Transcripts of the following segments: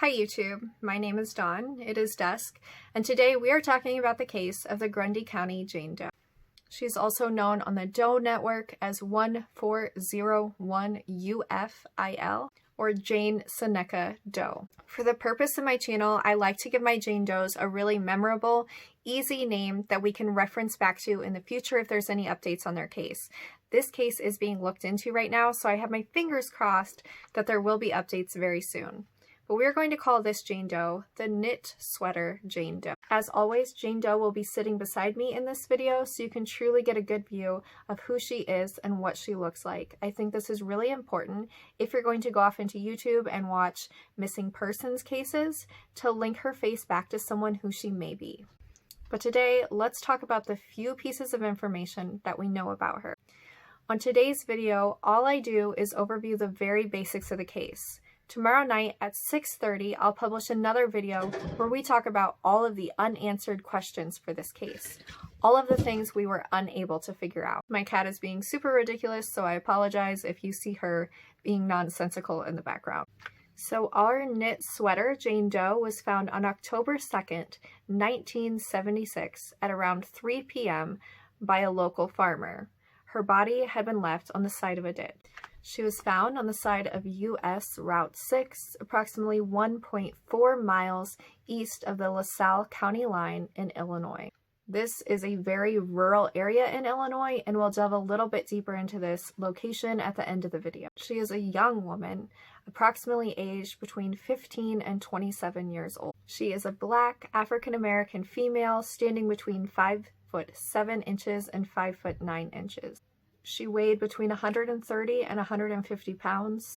Hi YouTube, my name is Dawn, it is dusk, and today we are talking about the case of the Grundy County Jane Doe. She's also known on the Doe Network as 1401UFIL or Jane Seneca Doe. For the purpose of my channel, I like to give my Jane Does a really memorable, easy name that we can reference back to in the future if there's any updates on their case. This case is being looked into right now, so I have my fingers crossed that there will be updates very soon. But we're going to call this Jane Doe the Knit Sweater Jane Doe. As always, Jane Doe will be sitting beside me in this video so you can truly get a good view of who she is and what she looks like. I think this is really important if you're going to go off into YouTube and watch missing persons cases to link her face back to someone who she may be. But today, let's talk about the few pieces of information that we know about her. On today's video, all I do is overview the very basics of the case. Tomorrow night at 6:30, I'll publish another video where we talk about all of the unanswered questions for this case. All of the things we were unable to figure out. My cat is being super ridiculous, so I apologize if you see her being nonsensical in the background. So our knit sweater, Jane Doe, was found on October 2nd, 1976 at around 3 p.m. by a local farmer. Her body had been left on the side of a ditch. She was found on the side of US Route 6, approximately 1.4 miles east of the LaSalle County line in Illinois. This is a very rural area in Illinois, and we'll delve a little bit deeper into this location at the end of the video. She is a young woman, approximately aged between 15 and 27 years old. She is a Black African-American female standing between 5'7" and 5'9". She weighed between 130 and 150 pounds.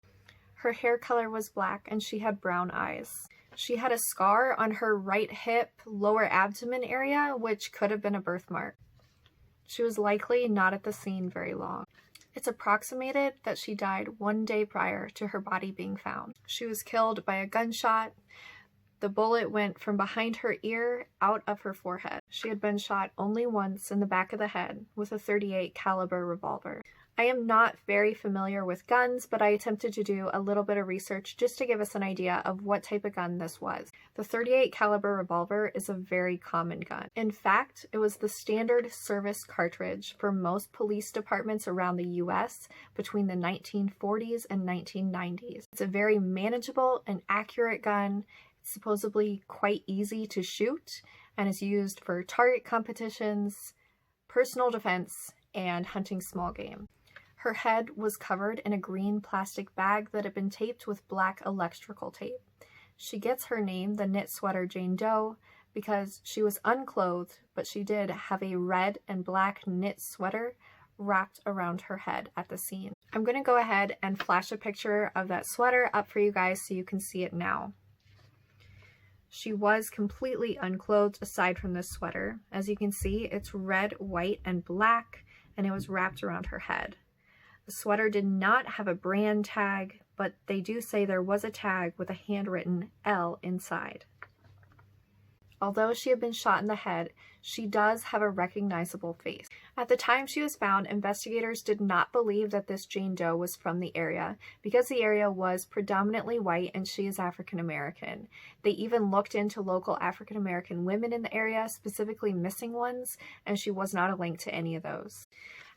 Her hair color was black and she had brown eyes. She had a scar on her right hip, lower abdomen area, which could have been a birthmark. She was likely not at the scene very long. It's approximated that she died 1 day prior to her body being found. She was killed by a gunshot. The bullet went from behind her ear out of her forehead. She had been shot only once in the back of the head with a .38 caliber revolver. I am not very familiar with guns, but I attempted to do a little bit of research just to give us an idea of what type of gun this was. The .38 caliber revolver is a very common gun. In fact, it was the standard service cartridge for most police departments around the US between the 1940s and 1990s. It's a very manageable and accurate gun. Supposedly quite easy to shoot and is used for target competitions, personal defense, and hunting small game. Her head was covered in a green plastic bag that had been taped with black electrical tape. She gets her name, the Knit Sweater Jane Doe, because she was unclothed, but she did have a red and black knit sweater wrapped around her head at the scene. I'm going to go ahead and flash a picture of that sweater up for you guys so you can see it now. She was completely unclothed aside from this sweater. As you can see, it's red, white, and black, and it was wrapped around her head. The sweater did not have a brand tag, but they do say there was a tag with a handwritten L inside. Although she had been shot in the head, she does have a recognizable face. At the time she was found, investigators did not believe that this Jane Doe was from the area because the area was predominantly white and she is African American. They even looked into local African American women in the area, specifically missing ones, and she was not a link to any of those.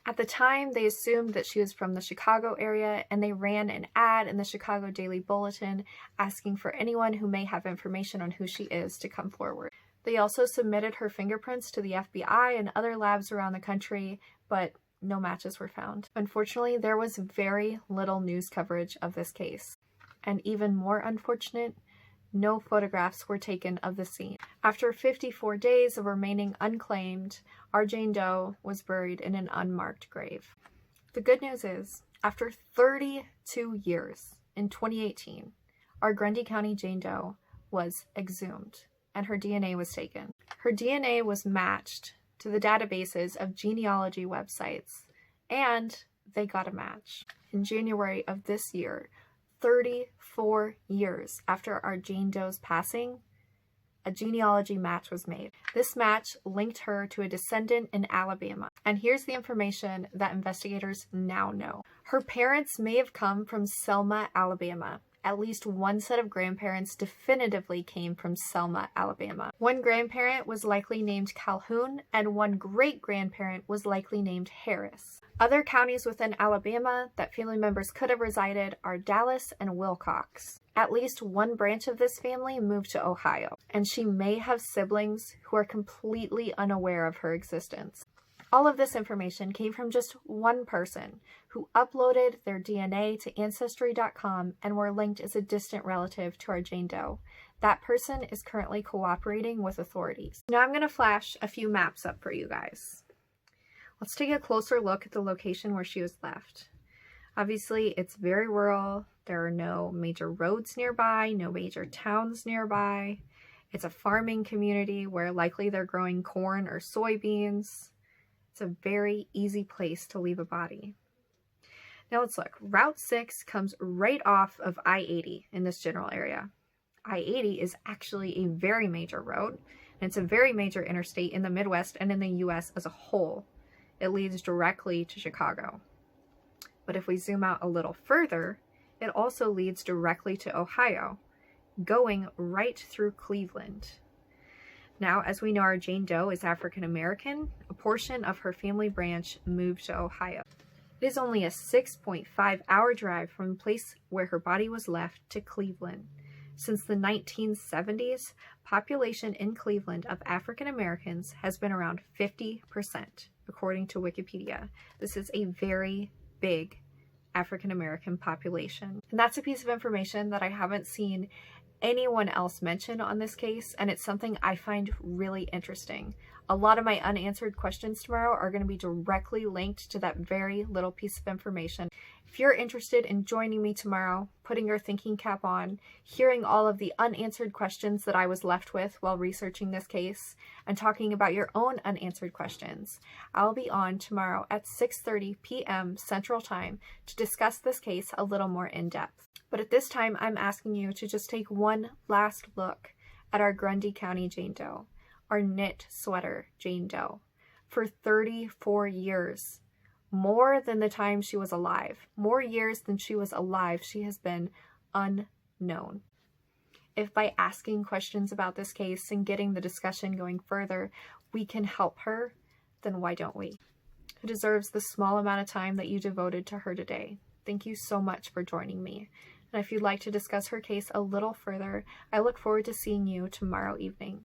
At the time, they assumed that she was from the Chicago area, and they ran an ad in the Chicago Daily Bulletin asking for anyone who may have information on who she is to come forward. They also submitted her fingerprints to the FBI and other labs around the country, but no matches were found. Unfortunately, there was very little news coverage of this case. And even more unfortunate, no photographs were taken of the scene. After 54 days of remaining unclaimed, our Jane Doe was buried in an unmarked grave. The good news is, after 32 years, in 2018, our Grundy County Jane Doe was exhumed and her DNA was taken. Her DNA was matched to the databases of genealogy websites, and they got a match. In January of this year, 34 years after our Jane Doe's passing, a genealogy match was made. This match linked her to a descendant in Alabama. And here's the information that investigators now know. Her parents may have come from Selma, Alabama, at least one set of grandparents definitively came from Selma, Alabama. One grandparent was likely named Calhoun, and one great-grandparent was likely named Harris. Other counties within Alabama that family members could have resided are Dallas and Wilcox. At least one branch of this family moved to Ohio, and she may have siblings who are completely unaware of her existence. All of this information came from just one person who uploaded their DNA to Ancestry.com and were linked as a distant relative to our Jane Doe. That person is currently cooperating with authorities. Now I'm going to flash a few maps up for you guys. Let's take a closer look at the location where she was left. Obviously, it's very rural. There are no major roads nearby, no major towns nearby. It's a farming community where likely they're growing corn or soybeans. It's a very easy place to leave a body. Now let's look. Route 6 comes right off of I-80 in this general area. I-80 is actually a very major road, and it's a very major interstate in the Midwest and in the U.S. as a whole. It leads directly to Chicago. But if we zoom out a little further, it also leads directly to Ohio, going right through Cleveland. Now, as we know, our Jane Doe is African American. A portion of her family branch moved to Ohio. It is only a 6.5-hour drive from the place where her body was left to Cleveland. Since the 1970s, population in Cleveland of African Americans has been around 50%, according to Wikipedia. This is a very big African American population. And that's a piece of information that I haven't seen anyone else mention on this case, and it's something I find really interesting. A lot of my unanswered questions tomorrow are going to be directly linked to that very little piece of information. If you're interested in joining me tomorrow, putting your thinking cap on, hearing all of the unanswered questions that I was left with while researching this case, and talking about your own unanswered questions, I'll be on tomorrow at 6:30 p.m. Central Time to discuss this case a little more in depth. But at this time, I'm asking you to just take one last look at our Grundy County Jane Doe, our knit sweater Jane Doe. For 34 years, more than the time she was alive, more years than she was alive, she has been unknown. If by asking questions about this case and getting the discussion going further, we can help her, then why don't we? Who deserves the small amount of time that you devoted to her today. Thank you so much for joining me. And if you'd like to discuss her case a little further, I look forward to seeing you tomorrow evening.